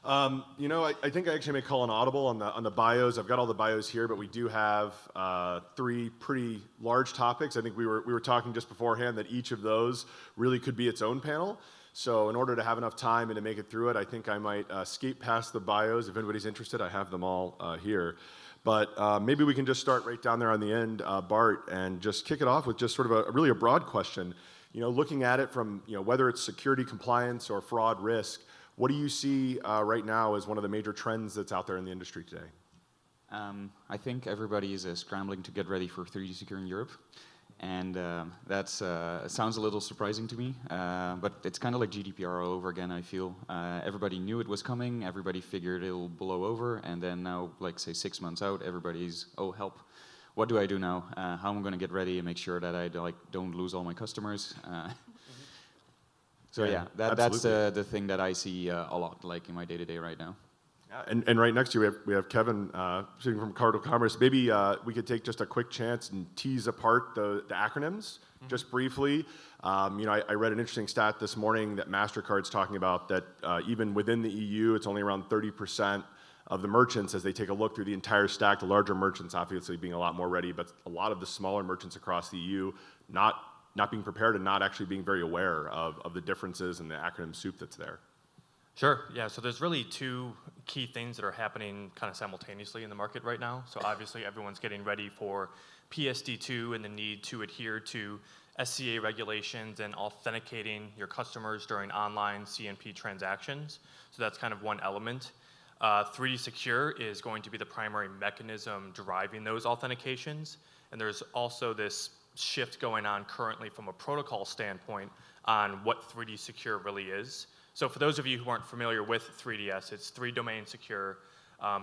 I think I actually may call an audible on the bios. I've got all the bios here, but we do have three pretty large topics. I think we were talking just beforehand that each of those really could be its own panel. So in order to have enough time and to make it through it, I think I might skate past the bios. If anybody's interested, I have them all here. But maybe we can just start right down there on the end, Bart, and just kick it off with just sort of a really a broad question. Looking at it from whether it's security compliance or fraud risk, what do you see right now as one of the major trends that's out there in the industry today? I think everybody is scrambling to get ready for 3D Secure in Europe. And that sounds a little surprising to me, but it's kind of like GDPR all over again, I feel. Everybody knew it was coming, everybody figured it'll blow over, and then now, like say 6 months out, everybody's, oh help, what do I do now? How am I going to get ready and make sure that I don't lose all my customers? So yeah, that's the thing that I see a lot, like in my day-to-day right now. Yeah, and right next to you, we have Kevin sitting from Cardinal Commerce. Maybe we could take just a quick chance and tease apart the acronyms just briefly. I read an interesting stat this morning that MasterCard's talking about that even within the EU, it's only around 30% of the merchants as they take a look through the entire stack. The larger merchants obviously being a lot more ready, but a lot of the smaller merchants across the EU not being prepared and not actually being very aware of the differences and the acronym soup that's there. Sure, yeah, so there's really two key things that are happening kind of simultaneously in the market right now. So obviously everyone's getting ready for PSD2 and the need to adhere to SCA regulations and authenticating your customers during online CNP transactions. So that's kind of one element. 3D Secure is going to be the primary mechanism driving those authentications. And there's also this shift going on currently from a protocol standpoint on what 3D Secure really is. So for those of you who aren't familiar with 3DS, it's 3-domain secure.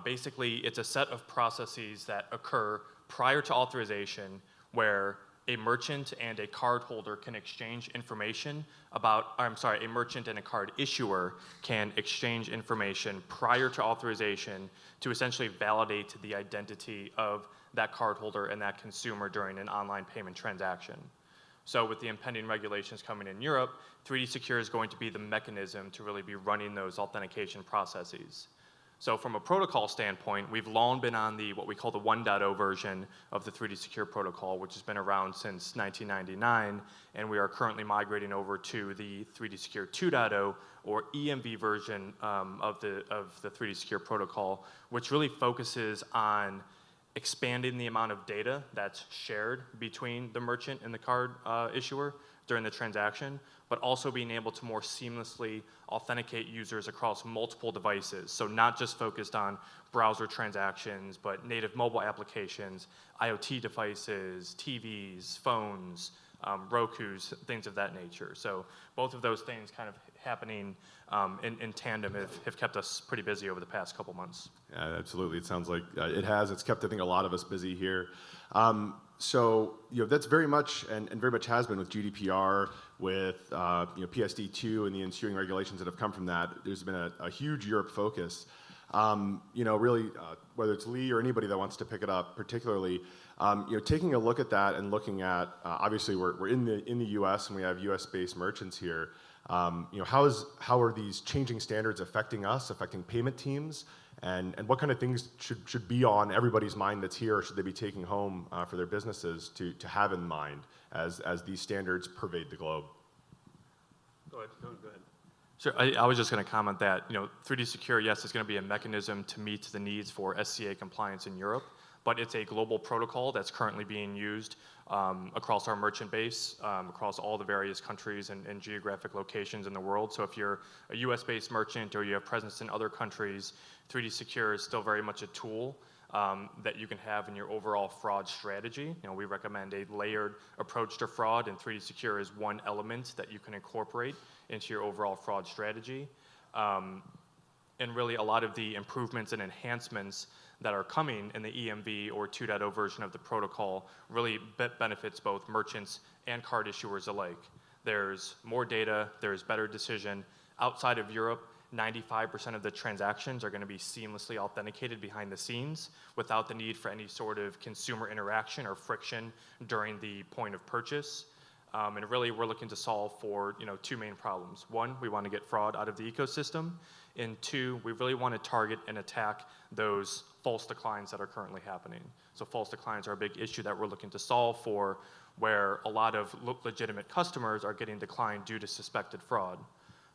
Basically, it's a set of processes that occur prior to authorization where a merchant and a card holder can exchange information a merchant and a card issuer can exchange information prior to authorization to essentially validate the identity of that card holder and that consumer during an online payment transaction. So with the impending regulations coming in Europe, 3D Secure is going to be the mechanism to really be running those authentication processes. So from a protocol standpoint, we've long been on what we call the 1.0 version of the 3D Secure protocol, which has been around since 1999, and we are currently migrating over to the 3D Secure 2.0 or EMV version of the 3D Secure protocol, which really focuses on expanding the amount of data that's shared between the merchant and the card issuer during the transaction, but also being able to more seamlessly authenticate users across multiple devices. So not just focused on browser transactions, but native mobile applications, IoT devices, TVs, phones, Rokus, things of that nature. So both of those things kind of happening in tandem have kept us pretty busy over the past couple months. Yeah, absolutely. It sounds like it has. It's kept, I think, a lot of us busy here. So that's very much and very much has been with GDPR, with PSD2 and the ensuing regulations that have come from that. There's been a huge Europe focus. Really, whether it's Lee or anybody that wants to pick it up, particularly, taking a look at that and looking at obviously we're in the U.S. and we have U.S.-based merchants here. How are these changing standards affecting us, affecting payment teams, and what kind of things should be on everybody's mind that's here, or should they be taking home for their businesses to have in mind as these standards pervade the globe? Go ahead. Sure. I was just going to comment that 3D Secure, yes, is going to be a mechanism to meet the needs for SCA compliance in Europe, but it's a global protocol that's currently being used across our merchant base, across all the various countries and geographic locations in the world. So if you're a US-based merchant or you have presence in other countries, 3D Secure is still very much a tool that you can have in your overall fraud strategy. We recommend a layered approach to fraud, and 3D Secure is one element that you can incorporate into your overall fraud strategy. And really a lot of the improvements and enhancements that are coming in the EMV or 2.0 version of the protocol really benefits both merchants and card issuers alike. There's more data, there's better decision. Outside of Europe, 95% of the transactions are going to be seamlessly authenticated behind the scenes without the need for any sort of consumer interaction or friction during the point of purchase. And really, we're looking to solve for two main problems. One, we want to get fraud out of the ecosystem. And two, we really want to target and attack those false declines that are currently happening. So false declines are a big issue that we're looking to solve for, where a lot of legitimate customers are getting declined due to suspected fraud.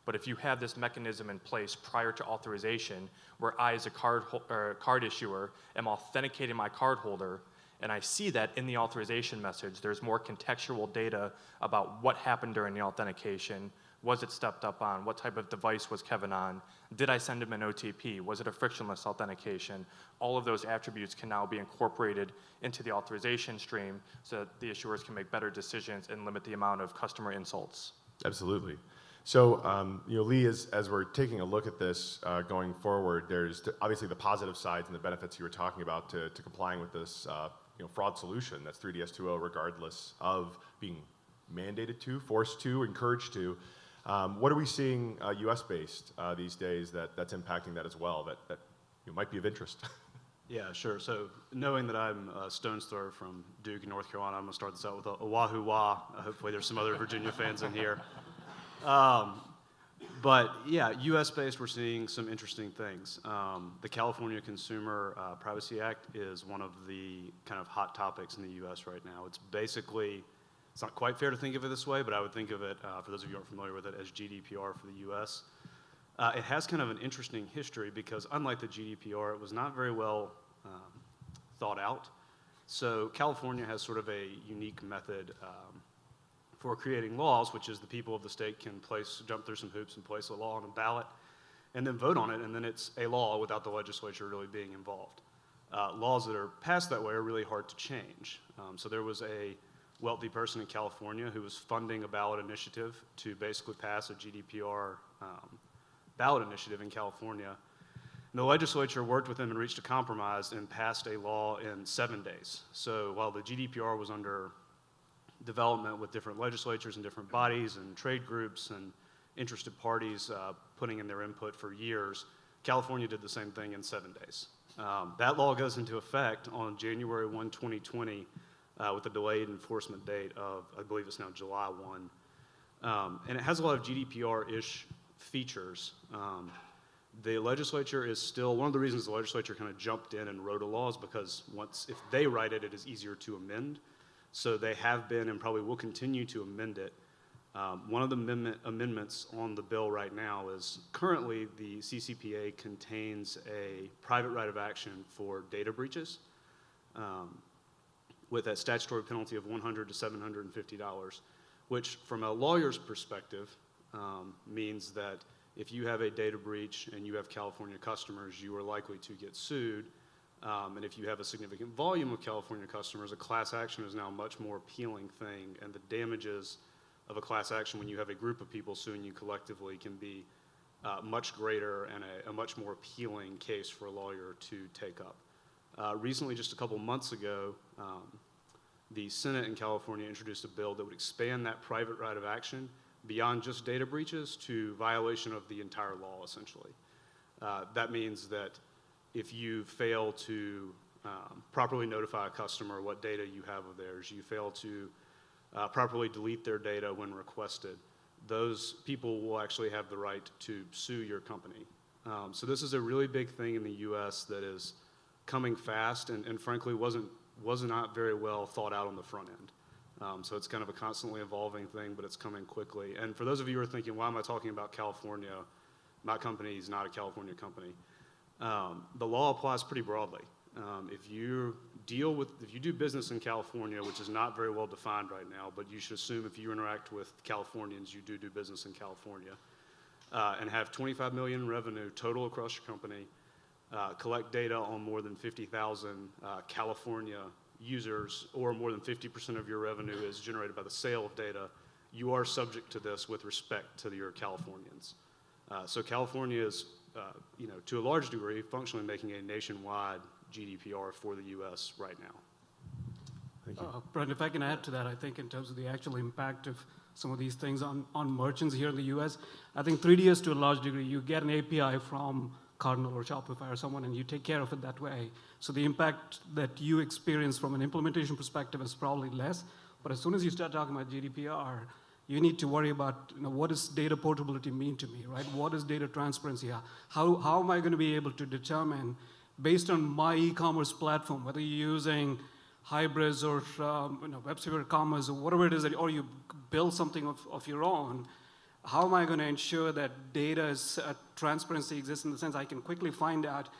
But if you have this mechanism in place prior to authorization, where I, as a card issuer, am authenticating my cardholder, and I see that in the authorization message, there's more contextual data about what happened during the authentication. Was it stepped up on? What type of device was Kevin on? Did I send him an OTP? Was it a frictionless authentication? All of those attributes can now be incorporated into the authorization stream so that the issuers can make better decisions and limit the amount of customer insults. Absolutely. So, Lee, as we're taking a look at this going forward, there's obviously the positive sides and the benefits you were talking about to complying with this fraud solution that's 3DS2O, regardless of being mandated to, forced to, encouraged to. What are we seeing U.S.-based these days that's impacting that as well, that might be of interest? Yeah, sure. So knowing that I'm a stone's throw from Duke in North Carolina, I'm going to start this out with a wahoo wah. Hopefully there's some other Virginia fans in here. But yeah, U.S.-based, we're seeing some interesting things. The California Consumer Privacy Act is one of the kind of hot topics in the U.S. right now. It's not quite fair to think of it this way, but I would think of it, for those of you who aren't familiar with it, as GDPR for the U.S. It has kind of an interesting history because unlike the GDPR, it was not very well thought out. So California has sort of a unique method for creating laws, which is the people of the state can jump through some hoops and place a law on a ballot and then vote on it, and then it's a law without the legislature really being involved. Laws that are passed that way are really hard to change. So there was a wealthy person in California who was funding a ballot initiative to basically pass a GDPR ballot initiative in California. And the legislature worked with him and reached a compromise and passed a law in 7 days. So while the GDPR was under development with different legislatures and different bodies and trade groups and interested parties putting in their input for years, California did the same thing in 7 days. That law goes into effect on January 1, 2020, with a delayed enforcement date of, I believe it's now July 1. And it has a lot of GDPR-ish features. The legislature is still, one of the reasons the legislature kind of jumped in and wrote a law is because if they write it, it is easier to amend. So they have been and probably will continue to amend it. One of the amendments on the bill right now is currently the CCPA contains a private right of action for data breaches with a statutory penalty of $100 to $750, which from a lawyer's perspective means that if you have a data breach and you have California customers, you are likely to get sued. And if you have a significant volume of California customers, a class action is now a much more appealing thing, and the damages of a class action when you have a group of people suing you collectively can be much greater and a much more appealing case for a lawyer to take up. Recently, just a couple months ago, the Senate in California introduced a bill that would expand that private right of action beyond just data breaches to violation of the entire law, essentially. That means that if you fail to properly notify a customer what data you have of theirs, you fail to properly delete their data when requested, those people will actually have the right to sue your company. So this is a really big thing in the U.S. that is coming fast and frankly was not very well thought out on the front end. So it's kind of a constantly evolving thing, but it's coming quickly. And for those of you who are thinking, why am I talking about California? My company is not a California company. The law applies pretty broadly. If you do business in California, which is not very well defined right now, but you should assume if you interact with Californians, you do business in California, and have 25 million in revenue total across your company, collect data on more than 50,000 California users, or more than 50% of your revenue is generated by the sale of data, you are subject to this with respect to your Californians. So California is, to a large degree, functionally making a nationwide GDPR for the U.S. right now. Thank you. Brent, if I can add to that, I think in terms of the actual impact of some of these things on merchants here in the U.S., I think 3DS to a large degree, you get an API from Cardinal or Shopify or someone, and you take care of it that way. So the impact that you experience from an implementation perspective is probably less, But as soon as you start talking about GDPR, you need to worry about, what does data portability mean to me, right? What is data transparency? How am I going to be able to determine, based on my e-commerce platform, whether you're using Hybrids or web commerce or whatever it is, or you build something of your own, how am I going to ensure that data transparency exists in the sense I can quickly find out,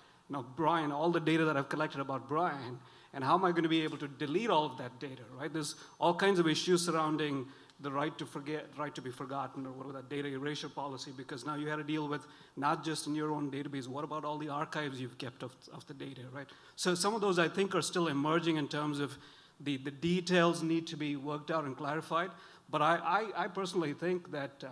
Brian, all the data that I've collected about Brian, and how am I going to be able to delete all of that data, right? There's all kinds of issues surrounding the right to be forgotten, or whatever, that data erasure policy, because now you had to deal with not just in your own database, what about all the archives you've kept of the data, right? So some of those I think are still emerging in terms of the details need to be worked out and clarified. But I personally think that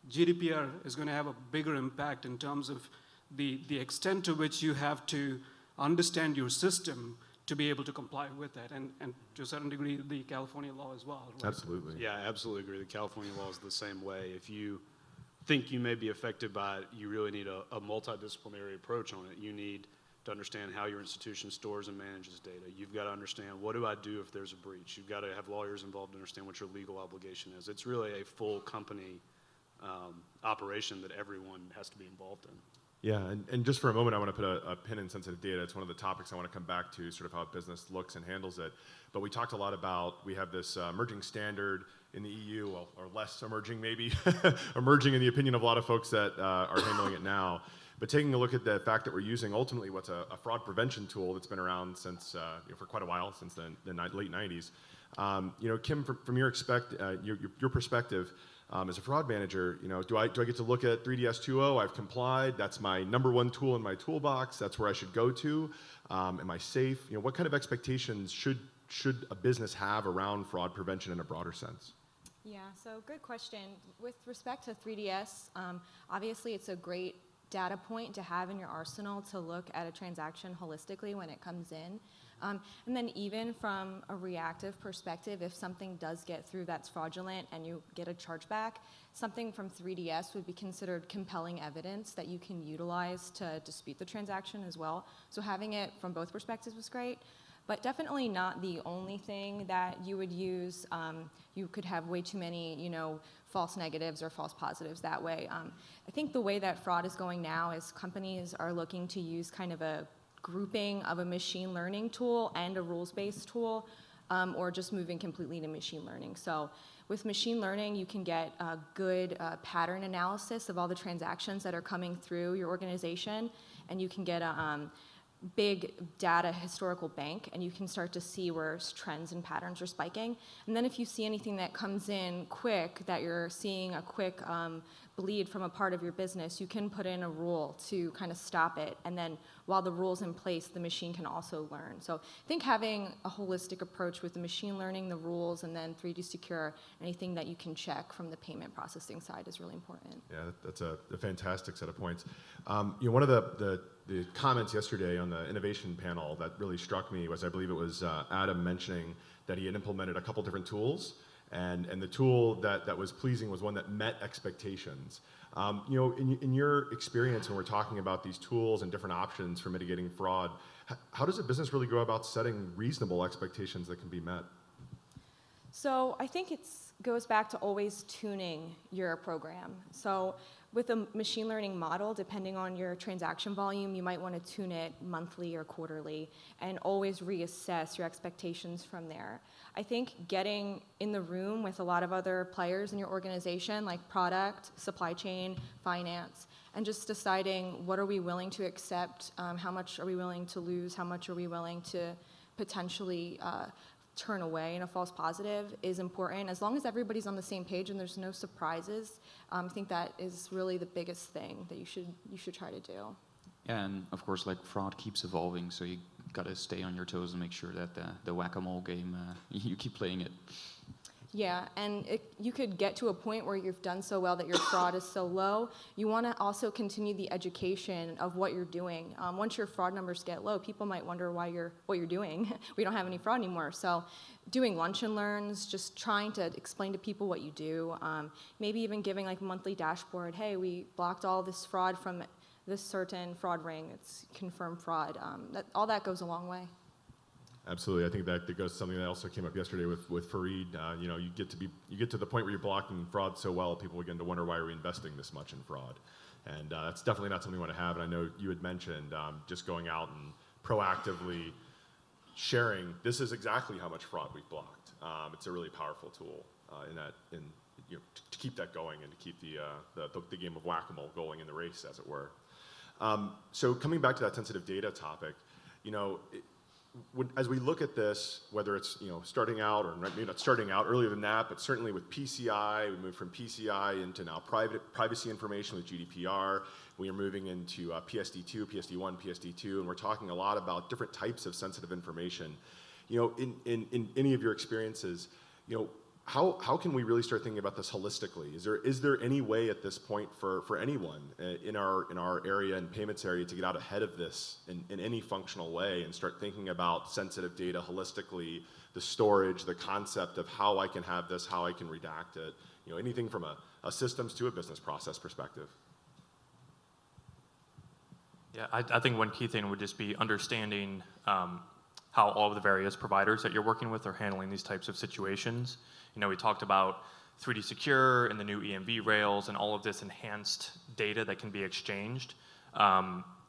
GDPR is going to have a bigger impact in terms of the extent to which you have to understand your system to be able to comply with that, and to a certain degree, the California law as well. Right? Absolutely. Yeah, I absolutely agree. The California law is the same way. If you think you may be affected by it, you really need a multidisciplinary approach on it. You need to understand how your institution stores and manages data. You've got to understand, what do I do if there's a breach? You've got to have lawyers involved to understand what your legal obligation is. It's really a full company operation that everyone has to be involved in. Yeah, and just for a moment, I want to put a pin in sensitive data. It's one of the topics I want to come back to, sort of how business looks and handles it. But we talked a lot about, we have this emerging standard in the EU, or less emerging maybe, emerging in the opinion of a lot of folks that are handling it now. But taking a look at the fact that we're using ultimately what's a fraud prevention tool that's been around since for quite a while, since the late 90s. Kim, from your perspective, as a fraud manager, do I get to look at 3DS 2.0? I've complied. That's my number one tool in my toolbox. That's where I should go to. Am I safe? What kind of expectations should a business have around fraud prevention in a broader sense? Yeah, so good question. With respect to 3DS, obviously it's a great data point to have in your arsenal to look at a transaction holistically when it comes in. And then even from a reactive perspective, if something does get through that's fraudulent and you get a chargeback, something from 3DS would be considered compelling evidence that you can utilize to dispute the transaction as well. So having it from both perspectives was great, but definitely not the only thing that you would use. You could have way too many, false negatives or false positives that way. I think the way that fraud is going now is companies are looking to use kind of a grouping of a machine learning tool and a rules-based tool, or just moving completely to machine learning. So with machine learning, you can get a good pattern analysis of all the transactions that are coming through your organization, and you can get a big data historical bank, and you can start to see where trends and patterns are spiking. And then if you see anything that comes in quick, that you're seeing a quick bleed from a part of your business, you can put in a rule to kind of stop it. And then while the rule's in place, the machine can also learn. So I think having a holistic approach with the machine learning, the rules, and then 3D Secure, anything that you can check from the payment processing side is really important. Yeah, that's a fantastic set of points. One of the comments yesterday on the innovation panel that really struck me was, I believe it was Adam mentioning that he had implemented a couple different tools, and the tool that was pleasing was one that met expectations. In your experience, when we're talking about these tools and different options for mitigating fraud, how does a business really go about setting reasonable expectations that can be met? So I think it goes back to always tuning your program. So with a machine learning model, depending on your transaction volume, you might want to tune it monthly or quarterly and always reassess your expectations from there. I think getting in the room with a lot of other players in your organization, like product, supply chain, finance, and just deciding what are we willing to accept, how much are we willing to lose, how much are we willing to potentially turn away in a false positive is important. As long as everybody's on the same page and there's no surprises, I think that is really the biggest thing that you should try to do. Yeah, and of course, fraud keeps evolving, so you got to stay on your toes and make sure that the whack-a-mole game, you keep playing it. Yeah, and you could get to a point where you've done so well that your fraud is so low. You want to also continue the education of what you're doing. Once your fraud numbers get low, people might wonder what you're doing. We don't have any fraud anymore. So doing lunch and learns, just trying to explain to people what you do, maybe even giving a monthly dashboard. Hey, we blocked all this fraud from this certain fraud ring. It's confirmed fraud. All that goes a long way. Absolutely. I think that goes to something that also came up yesterday with Fareed. You get to the point where you're blocking fraud so well, people begin to wonder why are we investing this much in fraud, and that's definitely not something we want to have. And I know you had mentioned just going out and proactively sharing. This is exactly how much fraud we've blocked. It's a really powerful tool to keep that going and to keep the game of whack-a-mole going in the race, as it were. So coming back to that sensitive data topic, as we look at this, whether it's starting out or maybe not starting out earlier than that, but certainly with PCI, we moved from PCI into now privacy information with GDPR. We are moving into PSD2, PSD1, PSD2, and we're talking a lot about different types of sensitive information. In any of your experiences, how can we really start thinking about this holistically? Is there any way at this point for anyone in our area and payments area to get out ahead of this in any functional way and start thinking about sensitive data holistically, the storage, the concept of how I can have this, how I can redact it, anything from a systems to a business process perspective? Yeah, I think one key thing would just be understanding how all of the various providers that you're working with are handling these types of situations. We talked about 3D Secure and the new EMV rails and all of this enhanced data that can be exchanged.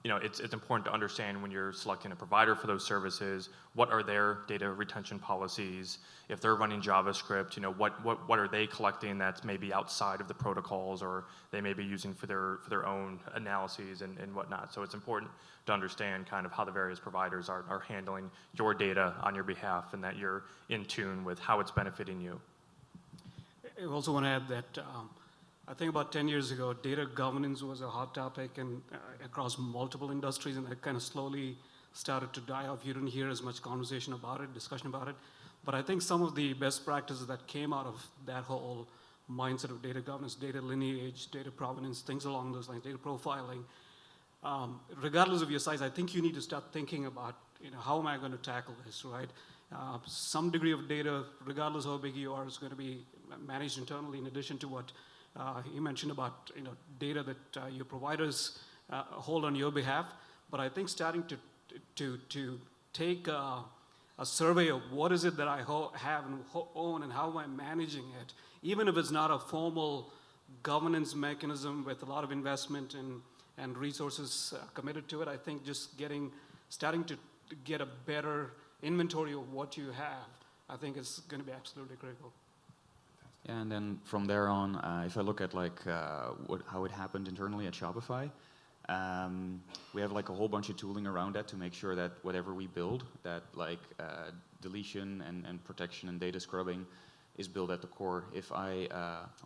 It's important to understand when you're selecting a provider for those services, what are their data retention policies? If they're running JavaScript, what are they collecting that's maybe outside of the protocols or they may be using for their own analyses and whatnot. So it's important to understand kind of how the various providers are handling your data on your behalf and that you're in tune with how it's benefiting you. I also want to add that I think about 10 years ago, data governance was a hot topic and across multiple industries, and it kind of slowly started to die off. You didn't hear as much conversation about it, discussion about it. But I think some of the best practices that came out of that whole mindset of data governance, data lineage, data provenance, things along those lines, data profiling, regardless of your size, I think you need to start thinking about, how am I going to tackle this, right? Some degree of data, regardless of how big you are, is going to be managed internally in addition to what you mentioned about data that your providers hold on your behalf. But I think starting to take a survey of what is it that I have and own and how am I managing it, even if it's not a formal governance mechanism with a lot of investment and resources committed to it. I think just starting to get a better inventory of what you have, I think is going to be absolutely critical. Yeah, and then from there on, if I look at how it happened internally at Shopify, we have a whole bunch of tooling around that to make sure that whatever we build, that deletion and protection and data scrubbing is built at the core. If I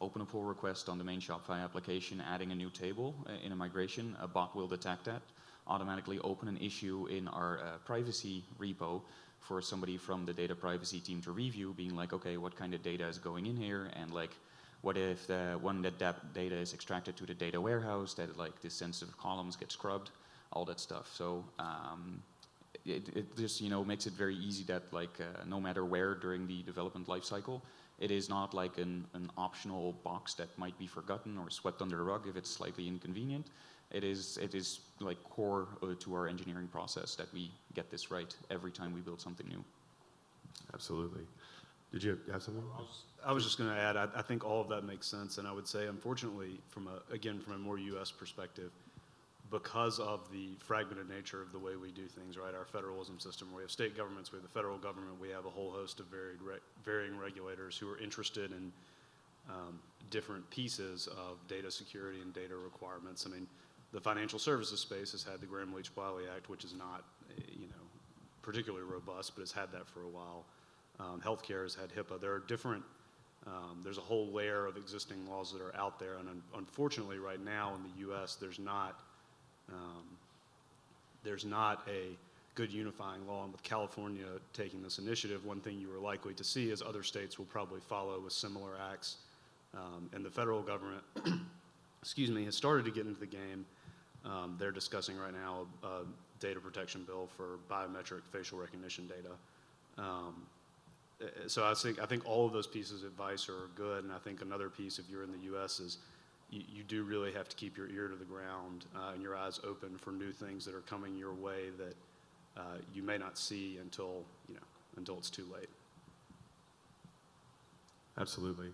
open a pull request on the main Shopify application, adding a new table in a migration, a bot will detect that, automatically open an issue in our privacy repo for somebody from the data privacy team to review, being okay, what kind of data is going in here, and what if when that data is extracted to the data warehouse, that these sensitive columns get scrubbed, all that stuff. So it just makes it very easy that no matter where during the development lifecycle, it is not an optional box that might be forgotten or swept under the rug if it's slightly inconvenient. It is core to our engineering process that we get this right every time we build something new. Absolutely. Did you have something? I was just going to add, I think all of that makes sense, and I would say, unfortunately, from a more U.S. perspective, because of the fragmented nature of the way we do things, right? Our federalism system, where we have state governments, we have the federal government, we have a whole host of varying regulators who are interested in different pieces of data security and data requirements. I mean, the financial services space has had the Gramm-Leach-Bliley Act, which is not, particularly robust, but has had that for a while. Healthcare has had HIPAA. There are different. There's a whole layer of existing laws that are out there, and unfortunately, right now in the U.S., there's not a good unifying law. And with California taking this initiative, one thing you are likely to see is other states will probably follow with similar acts, and the federal government, has started to get into the game. They're discussing right now a data protection bill for biometric facial recognition data. So I think all of those pieces of advice are good, and I think another piece, if you're in the U.S., is you do really have to keep your ear to the ground and your eyes open for new things that are coming your way that you may not see until it's too late. Absolutely.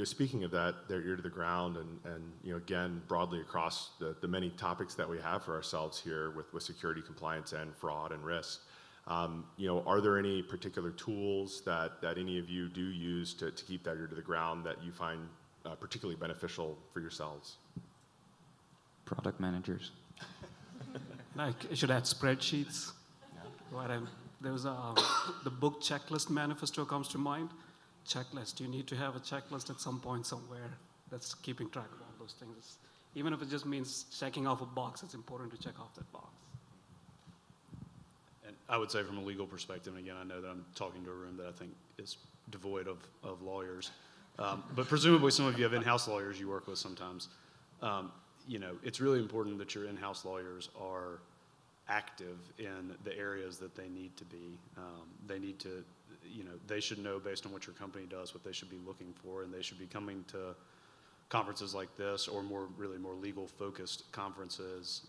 Speaking of that, their ear to the ground, and again, broadly across the many topics that we have for ourselves here with security, compliance, and fraud and risk. Are there any particular tools that any of you do use to keep that ear to the ground that you find particularly beneficial for yourselves? Product managers. I should add spreadsheets. Right, there's the book Checklist Manifesto comes to mind. Checklist. You need to have a checklist at some point somewhere that's keeping track of all those things. Even if it just means checking off a box, it's important to check off that box. And I would say from a legal perspective, and again, I know that I'm talking to a room that I think is devoid of lawyers, but presumably some of you have in-house lawyers you work with sometimes. It's really important that your in-house lawyers are active in the areas that they need to be. They need to, they should know based on what your company does what they should be looking for, and they should be coming to conferences like this or more legal-focused conferences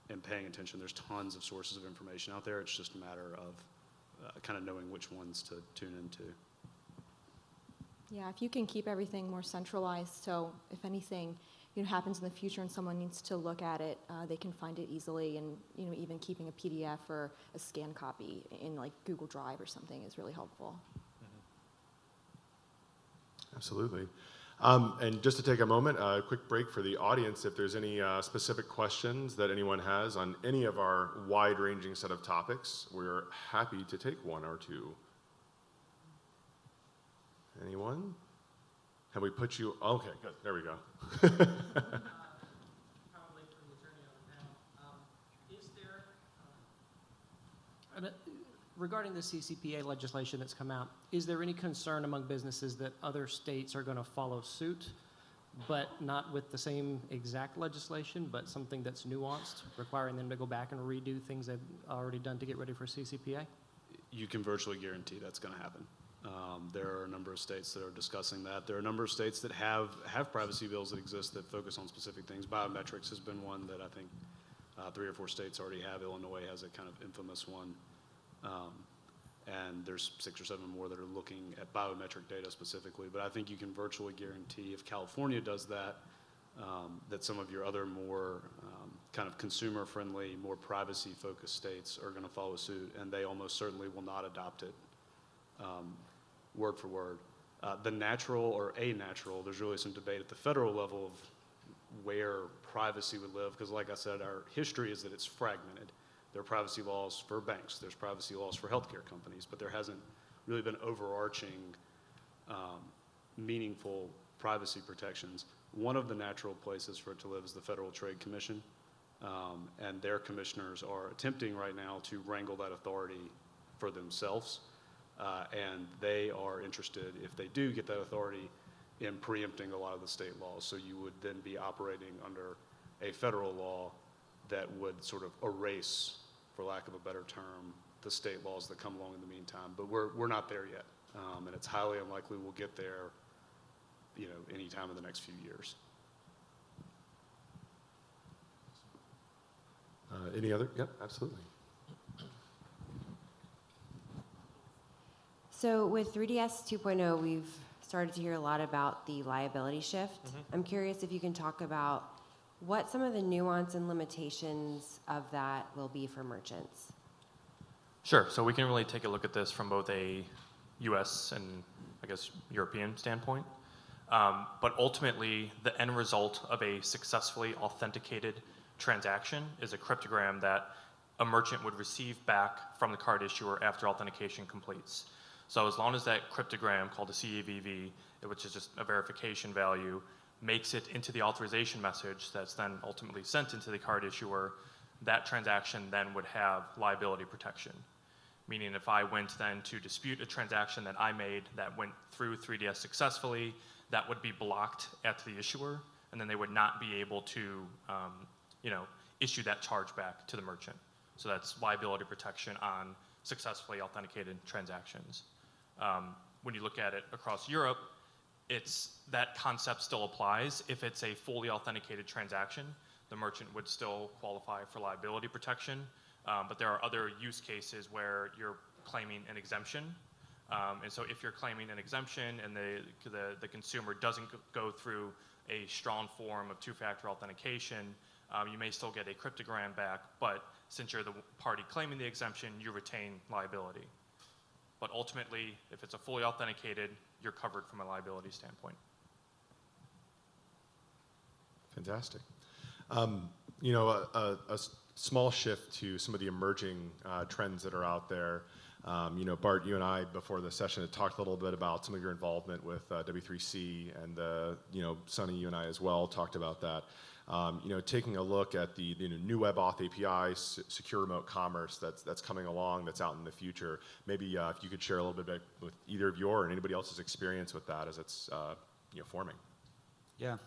and paying attention. There's tons of sources of information out there. It's just a matter of kind of knowing which ones to tune into. Yeah, if you can keep everything more centralized, so if anything happens in the future and someone needs to look at it, they can find it easily, and even keeping a PDF or a scanned copy in like Google Drive or something is really helpful. Absolutely. And just to take a moment, a quick break for the audience. If there's any specific questions that anyone has on any of our wide-ranging set of topics, we're happy to take one or two. Anyone? Have we put you? Okay, good. There we go. Probably for the attorney on the panel. Is there, regarding the CCPA legislation that's come out, is there any concern among businesses that other states are going to follow suit, but not with the same exact legislation, but something that's nuanced, requiring them to go back and redo things they've already done to get ready for CCPA? You can virtually guarantee that's going to happen. There are a number of states that are discussing that. There are a number of states that have privacy bills that exist that focus on specific things. Biometrics has been one that I think 3 or 4 states already have. Illinois has a kind of infamous one. And there's 6 or 7 more that are looking at biometric data specifically. But I think you can virtually guarantee if California does that, that some of your other more kind of consumer-friendly, more privacy-focused states are going to follow suit, and they almost certainly will not adopt it word for word. The natural or a-natural, there's really some debate at the federal level of where privacy would live, because like I said, our history is that it's fragmented. There are privacy laws for banks, there's privacy laws for healthcare companies, but there hasn't really been overarching, meaningful privacy protections. One of the natural places for it to live is the Federal Trade Commission, and their commissioners are attempting right now to wrangle that authority for themselves. And they are interested, if they do get that authority, in preempting a lot of the state laws. So you would then be operating under a federal law that would sort of erase, for lack of a better term, the state laws that come along in the meantime. But we're not there yet, and it's highly unlikely we'll get there, anytime in the next few years. Any other? Yep, absolutely. So with 3DS 2.0, we've started to hear a lot about the liability shift. I'm curious if you can talk about what some of the nuance and limitations of that will be for merchants. Sure. So we can really take a look at this from both a U.S. and, I guess, European standpoint. But ultimately, the end result of a successfully authenticated transaction is a cryptogram that a merchant would receive back from the card issuer after authentication completes. So as long as that cryptogram, called a CAVV, which is just a verification value, makes it into the authorization message that's then ultimately sent into the card issuer, that transaction then would have liability protection. Meaning if I went then to dispute a transaction that I made that went through 3DS successfully, that would be blocked at the issuer, and then they would not be able to issue that charge back to the merchant. So that's liability protection on successfully authenticated transactions. When you look at it across Europe, that concept still applies. If it's a fully authenticated transaction, the merchant would still qualify for liability protection, but there are other use cases where you're claiming an exemption. And so if you're claiming an exemption and the consumer doesn't go through a strong form of two-factor authentication, you may still get a cryptogram back, but since you're the party claiming the exemption, you retain liability. But ultimately, if it's a fully authenticated, you're covered from a liability standpoint. Fantastic. You know, a small shift to some of the emerging trends that are out there. You know, Bart, you and I, before the session, had talked a little bit about some of your involvement with W3C, and you know, Sunny, you and I as well talked about that. You know, taking a look at the new web auth API, secure remote commerce that's coming along, that's out in the future. Maybe if you could share a little bit with either of your and anybody else's experience with that as it's you know, forming. Yeah,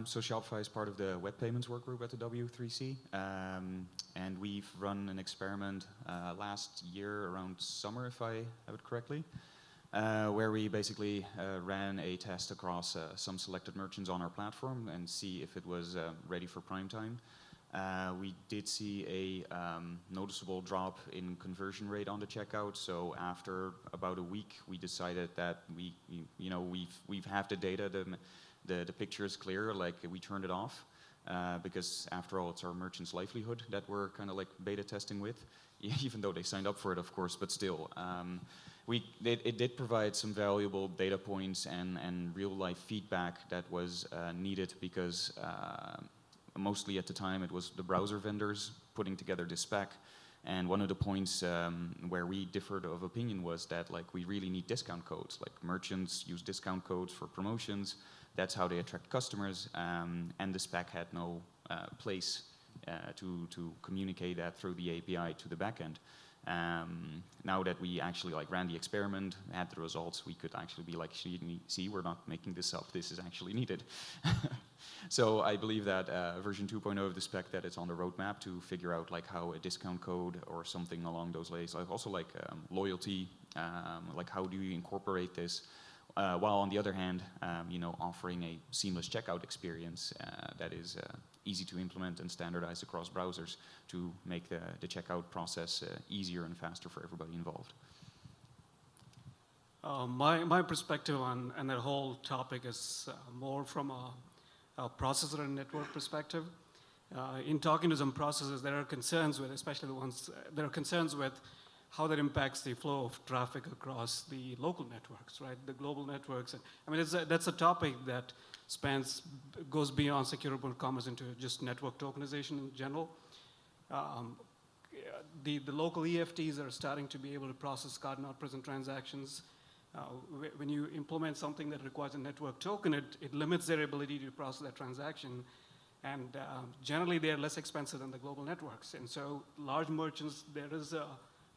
so Shopify is part of the web payments work group at the W3C, and we've run an experiment last year around summer, if I have it correctly, where we basically ran a test across some selected merchants on our platform and see if it was ready for prime time. We did see a noticeable drop in conversion rate on the checkout. So after about a week, we decided that we've have the data. The picture is clear, like we turned it off because after all, it's our merchants' livelihood that we're kind of like beta testing with, even though they signed up for it, of course, but still. It did provide some valuable data points and real life feedback that was needed because mostly at the time it was the browser vendors putting together this spec. And one of the points where we differed of opinion was that like we really need discount codes. Like merchants use discount codes for promotions. That's how they attract customers, and the spec had no place to communicate that through the API to the backend. Now that we actually like ran the experiment, had the results, we could actually be like, see, we're not making this up. This is actually needed. So I believe that version 2.0 of the spec that it's on the roadmap to figure out like how a discount code or something along those lines, like also like loyalty, like how do you incorporate this? While on the other hand, you know, offering a seamless checkout experience that is easy to implement and standardize across browsers to make the checkout process easier and faster for everybody involved. My perspective on that whole topic is more from a processor and network perspective. In talking to some processors, there are concerns with, especially the ones, there are concerns with how that impacts the flow of traffic across the local networks, right? The global networks. I mean, that's a topic that goes beyond secure remote commerce into just network tokenization in general. The local EFTs are starting to be able to process card not present transactions. When you implement something that requires a network token, it limits their ability to process that transaction. And generally, they're less expensive than the global networks. And so large merchants, there is a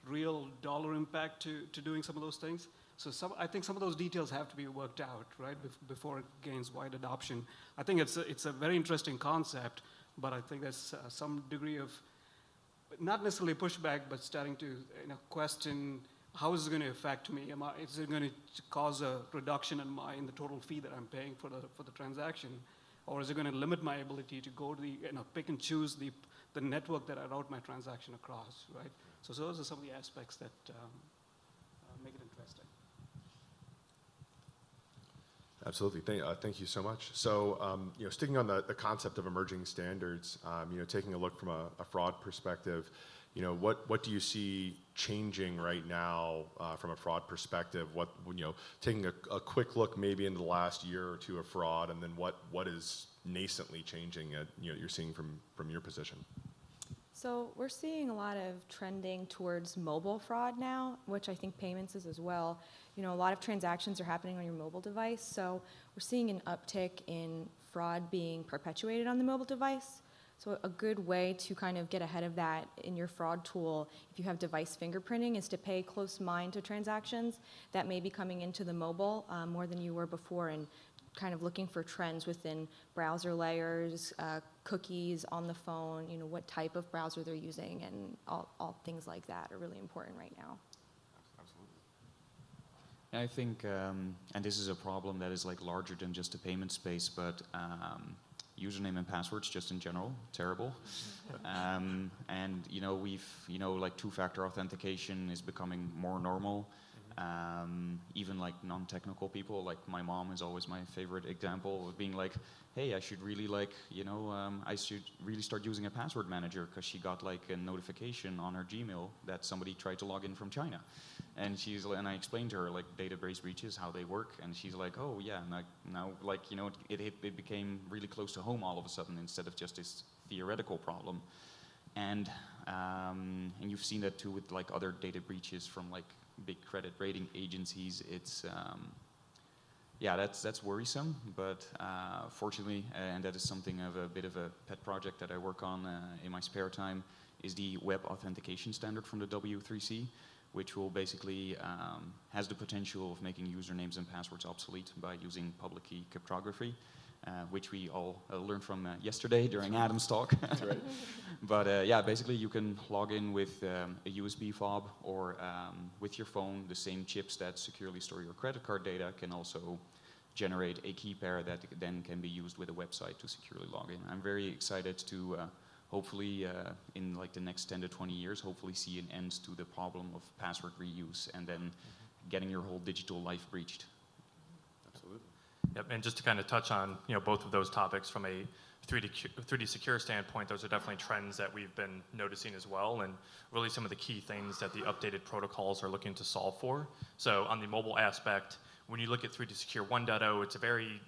real dollar impact to doing some of those things. So I think some of those details have to be worked out, right, before it gains wide adoption. I think it's a very interesting concept, but I think there's some degree of, not necessarily pushback, but starting to question, how is it going to affect me? Is it going to cause a reduction in the total fee that I'm paying for the transaction? Or is it going to limit my ability to go to pick and choose the network that I route my transaction across, right? So those are some of the aspects that make it interesting. Absolutely. Thank you so much. So, you know, sticking on the concept of emerging standards, you know, taking a look from a fraud perspective, you know, what do you see changing right now from a fraud perspective? Taking a quick look maybe into the last year or two of fraud, and then what is nascently changing you're seeing from your position? So we're seeing a lot of trending towards mobile fraud now, which I think payments is as well. You know, a lot of transactions are happening on your mobile device, so we're seeing an uptick in fraud being perpetuated on the mobile device. So a good way to kind of get ahead of that in your fraud tool, if you have device fingerprinting, is to pay close mind to transactions that may be coming into the mobile more than you were before, and kind of looking for trends within browser layers, cookies on the phone, you know, what type of browser they're using, and all things like that are really important right now. I think, and this is a problem that is like larger than just the payment space, but username and passwords just in general, terrible. And like two-factor authentication is becoming more normal. Even like non-technical people, like my mom is always my favorite example of being like, hey, I should really I should really start using a password manager because she got like a notification on her Gmail that somebody tried to log in from China. And I explained to her like database breaches, how they work, and she's like, oh yeah, and now it became really close to home all of a sudden instead of just this theoretical problem. And you've seen that too with like other data breaches from like big credit rating agencies. It's that's worrisome, but fortunately, and that is something of a bit of a pet project that I work on in my spare time, is the web authentication standard from the W3C, which will basically has the potential of making usernames and passwords obsolete by using public key cryptography, which we all learned from yesterday during Adam's talk. That's right. But basically you can log in with a USB fob or with your phone. The same chips that securely store your credit card data can also generate a key pair that then can be used with a website to securely log in. I'm very excited to hopefully in like the next 10 to 20 years, hopefully see an end to the problem of password reuse and then getting your whole digital life breached. Absolutely. Yep, and just to kind of touch on both of those topics from a 3D Secure standpoint, those are definitely trends that we've been noticing as well, and really some of the key things that the updated protocols are looking to solve for. So on the mobile aspect, when you look at 3D Secure 1.0, it's a very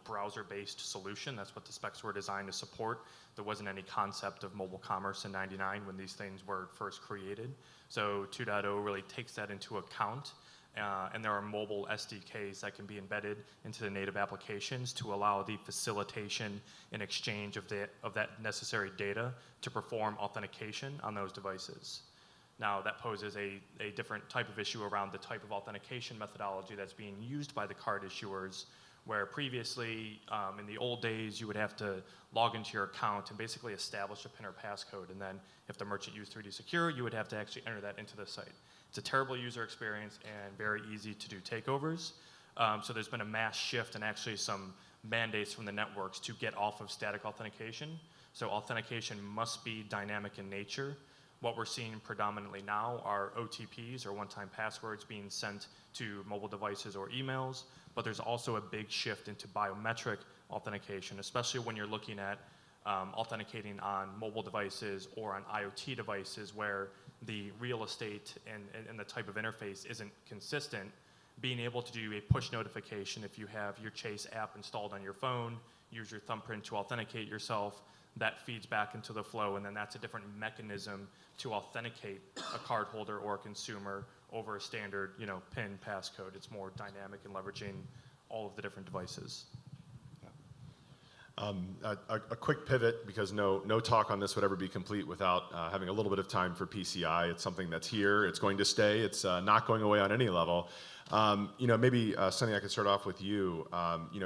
browser-based solution. That's what the specs were designed to support. There wasn't any concept of mobile commerce in '99 when these things were first created. So 2.0 really takes that into account. And there are mobile SDKs that can be embedded into the native applications to allow the facilitation and exchange of that necessary data to perform authentication on those devices. Now, that poses a different type of issue around the type of authentication methodology that's being used by the card issuers, where previously, in the old days, you would have to log into your account and basically establish a PIN or passcode, and then if the merchant used 3D Secure, you would have to actually enter that into the site. It's a terrible user experience and very easy to do takeovers. So there's been a mass shift and actually some mandates from the networks to get off of static authentication. So authentication must be dynamic in nature. What we're seeing predominantly now are OTPs, or one-time passwords, being sent to mobile devices or emails, but there's also a big shift into biometric authentication, especially when you're looking at authenticating on mobile devices or on IoT devices where the real estate and the type of interface isn't consistent. Being able to do a push notification if you have your Chase app installed on your phone, use your thumbprint to authenticate yourself, that feeds back into the flow, and then that's a different mechanism to authenticate a cardholder or a consumer over a standard, PIN, passcode. It's more dynamic and leveraging all of the different devices. A quick pivot, because no talk on this would ever be complete without having a little bit of time for PCI. It's something that's here. It's going to stay. It's not going away on any level. Maybe Sunny, I could start off with you.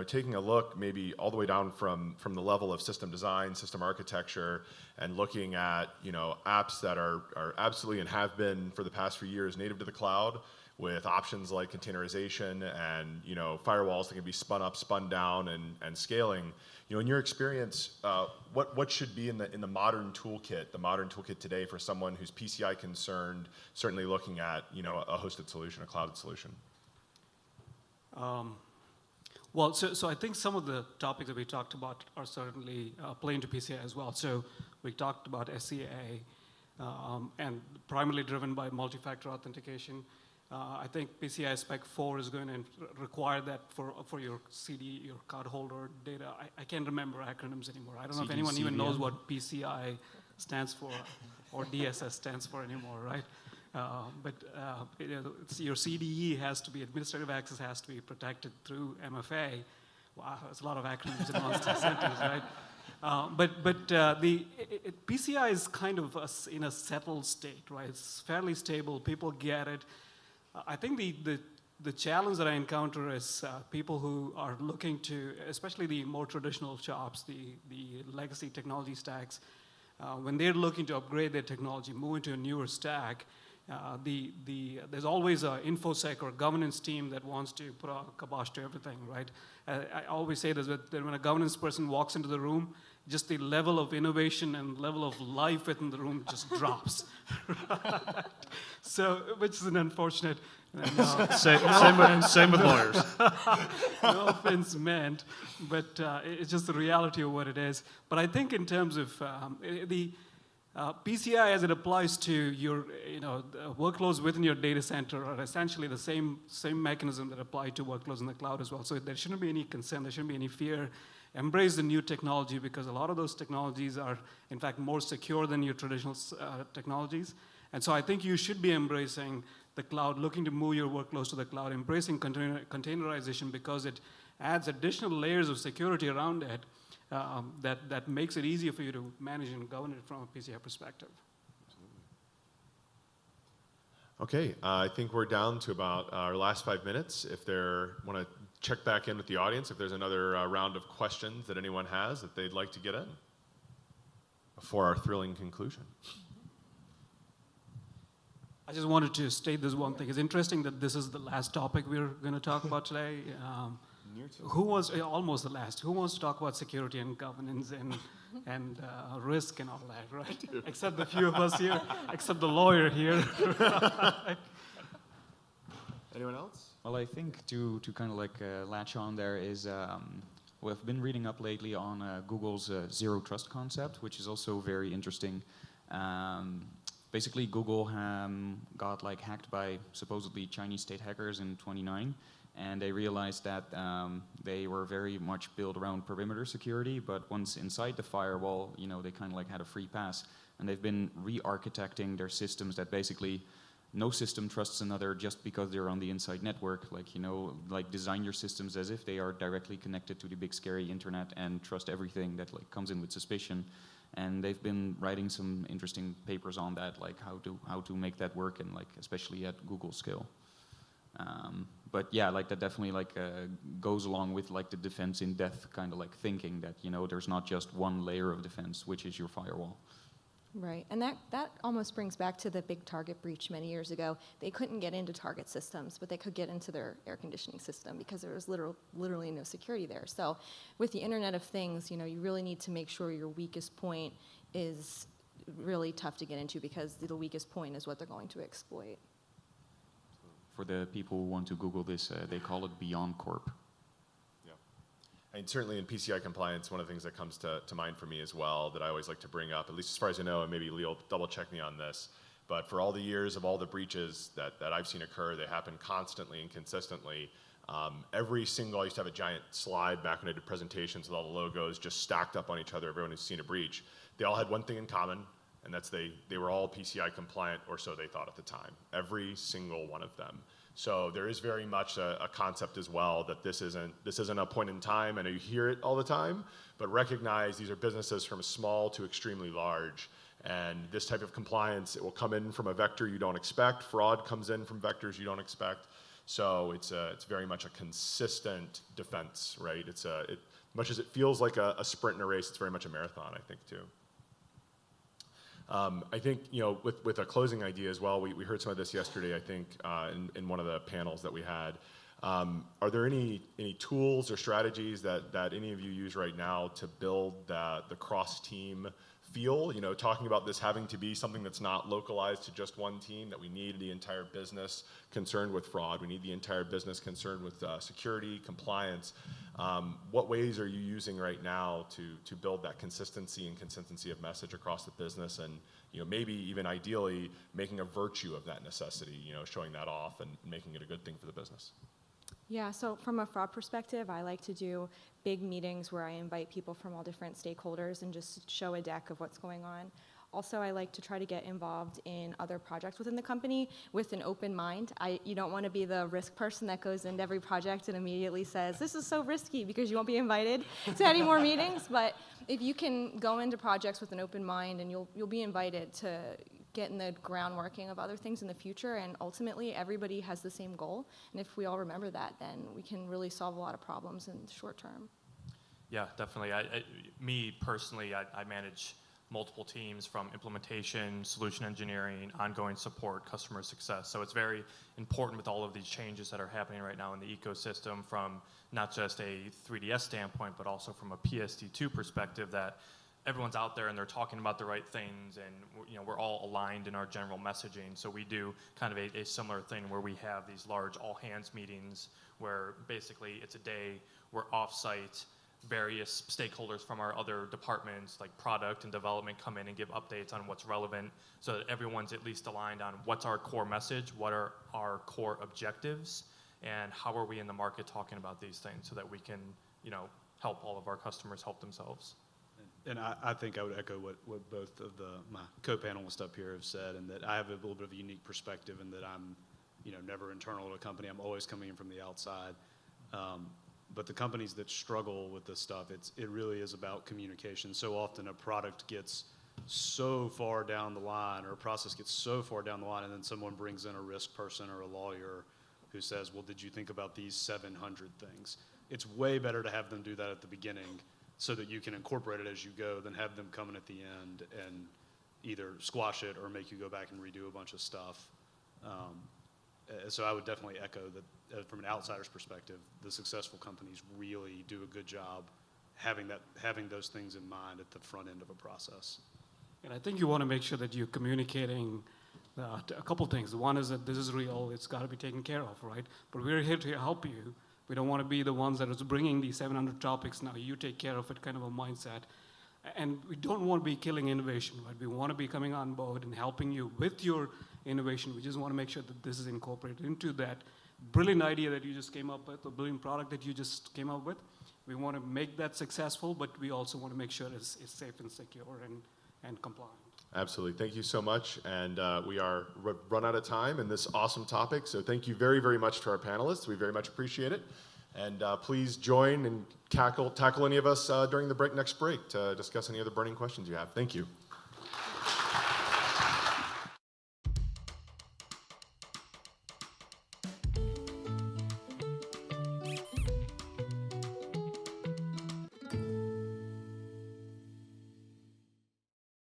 Taking a look maybe all the way down from the level of system design, system architecture, and looking at apps that are absolutely and have been for the past few years native to the cloud, with options like containerization and firewalls that can be spun up, spun down, and scaling. In your experience, what should be in the modern toolkit today for someone who's PCI concerned, certainly looking at a hosted solution, a clouded solution? So I think some of the topics that we talked about are certainly play into PCI as well. So we talked about SCA and primarily driven by multi-factor authentication. I think PCI Spec 4 is going to require that for your CD, your cardholder data. I can't remember acronyms anymore. I don't know if anyone even knows what PCI stands for or DSS stands for anymore, right? It's your CDE has to be, administrative access has to be protected through MFA. Wow, that's a lot of acronyms in one sentence, right? PCI is kind of in a settled state, right? It's fairly stable. People get it. I think the challenge that I encounter is people who are looking to, especially the more traditional shops, the legacy technology stacks, when they're looking to upgrade their technology, move into a newer stack, There's always an infosec or governance team that wants to put a kibosh to everything, right? I always say this, that when a governance person walks into the room, just the level of innovation and level of life within the room just drops. So, which is an unfortunate. Same with lawyers. No offense meant, but it's just the reality of what it is. But I think in terms of the PCI as it applies to your the workloads within your data center are essentially the same mechanism that apply to workloads in the cloud as well. So there shouldn't be any concern, there shouldn't be any fear. Embrace the new technology because a lot of those technologies are in fact more secure than your traditional technologies. And so I think you should be embracing the cloud, looking to move your workloads to the cloud, embracing containerization because it adds additional layers of security around it that makes it easier for you to manage and govern it from a PCI perspective. Okay, I think we're down to about our last 5 minutes. If they want to check back in with the audience, if there's another round of questions that anyone has that they'd like to get in before our thrilling conclusion. I just wanted to state this one thing. It's interesting that this is the last topic we're going to talk about today. Who wants, almost the last, who wants to talk about security and governance and risk and all that, right? Except the few of us here, except the lawyer here. Anyone else? Well, I think to kind of like latch on there is, we've been reading up lately on Google's zero trust concept, which is also very interesting. Basically, Google got like hacked by supposedly Chinese state hackers in 2009. And they realized that they were very much built around perimeter security, but once inside the firewall, they kind of like had a free pass. And they've been re-architecting their systems that basically no system trusts another just because they're on the inside network. Like design your systems as if they are directly connected to the big scary internet and trust everything that like comes in with suspicion. And they've been writing some interesting papers on that, like how to make that work, and like especially at Google scale. But yeah, like that definitely like goes along with like the defense in depth kind of like thinking that there's not just one layer of defense, which is your firewall. Right, and that almost brings back to the big Target breach many years ago. They couldn't get into Target systems, but they could get into their air conditioning system because there was literally no security there. So with the Internet of Things, you really need to make sure your weakest point is really tough to get into because the weakest point is what they're going to exploit. For the people who want to Google this, they call it Beyond Corp. Yeah, and certainly in PCI compliance, one of the things that comes to mind for me as well that I always like to bring up, at least as far as I know, and maybe Leo will double check me on this, but for all the years of all the breaches that I've seen occur, they happen constantly and consistently. Every single, I used to have a giant slide back when I did presentations with all the logos just stacked up on each other, everyone who's seen a breach. They all had one thing in common, and that's they were all PCI compliant, or so they thought at the time. Every single one of them. So there is very much a concept as well that this isn't a point in time. I know you hear it all the time, but recognize these are businesses from small to extremely large. And this type of compliance, it will come in from a vector you don't expect. Fraud comes in from vectors you don't expect. So it's very much a consistent defense, right? Much as it feels like a sprint in a race, it's very much a marathon, I think, too. I think, with a closing idea as well, we heard some of this yesterday, I think, in one of the panels that we had. Are there any tools or strategies that any of you use right now to build the cross-team feel? Talking about this having to be something that's not localized to just one team, that we need the entire business concerned with fraud. We need the entire business concerned with security, compliance. What ways are you using right now to build that consistency of message across the business, and maybe even ideally making a virtue of that necessity, showing that off and making it a good thing for the business? Yeah, so from a fraud perspective, I like to do big meetings where I invite people from all different stakeholders and just show a deck of what's going on. Also, I like to try to get involved in other projects within the company with an open mind. You don't want to be the risk person that goes into every project and immediately says, this is so risky, because you won't be invited to any more meetings. But if you can go into projects with an open mind, and you'll be invited to get in the groundworking of other things in the future, and ultimately everybody has the same goal. And if we all remember that, then we can really solve a lot of problems in the short term. Yeah, definitely. Me personally, I manage multiple teams from implementation, solution engineering, ongoing support, customer success. So it's very important with all of these changes that are happening right now in the ecosystem from not just a 3DS standpoint, but also from a PSD2 perspective, that everyone's out there and they're talking about the right things, and we're all aligned in our general messaging. So we do kind of a similar thing where we have these large all-hands meetings where basically it's a day, we're off-site, various stakeholders from our other departments like product and development come in and give updates on what's relevant so that everyone's at least aligned on what's our core message, what are our core objectives, and how are we in the market talking about these things so that we can help all of our customers help themselves. And I think I would echo what both of my co-panelists up here have said, and that I have a little bit of a unique perspective in that I'm never internal to a company. I'm always coming in from the outside. But the companies that struggle with this stuff, it really is about communication. So often a product gets so far down the line, or a process gets so far down the line, and then someone brings in a risk person or a lawyer who says, well, did you think about these 700 things? It's way better to have them do that at the beginning so that you can incorporate it as you go than have them come in at the end and either squash it or make you go back and redo a bunch of stuff. So I would definitely echo that from an outsider's perspective, the successful companies really do a good job having those things in mind at the front end of a process. And I think you want to make sure that you're communicating a couple things. One is that this is real, it's got to be taken care of, right? But we're here to help you. We don't want to be the ones that is bringing these 700 topics, now you take care of it kind of a mindset. And we don't want to be killing innovation, right? We want to be coming on board and helping you with your innovation. We just want to make sure that this is incorporated into that brilliant idea that you just came up with, or brilliant product that you just came up with. We want to make that successful, but we also want to make sure it's safe and secure and compliant. Absolutely. Thank you so much. And we are run out of time in this awesome topic. So thank you very, very much to our panelists. We very much appreciate it. And please join and tackle any of us during the next break to discuss any other burning questions you have. Thank you.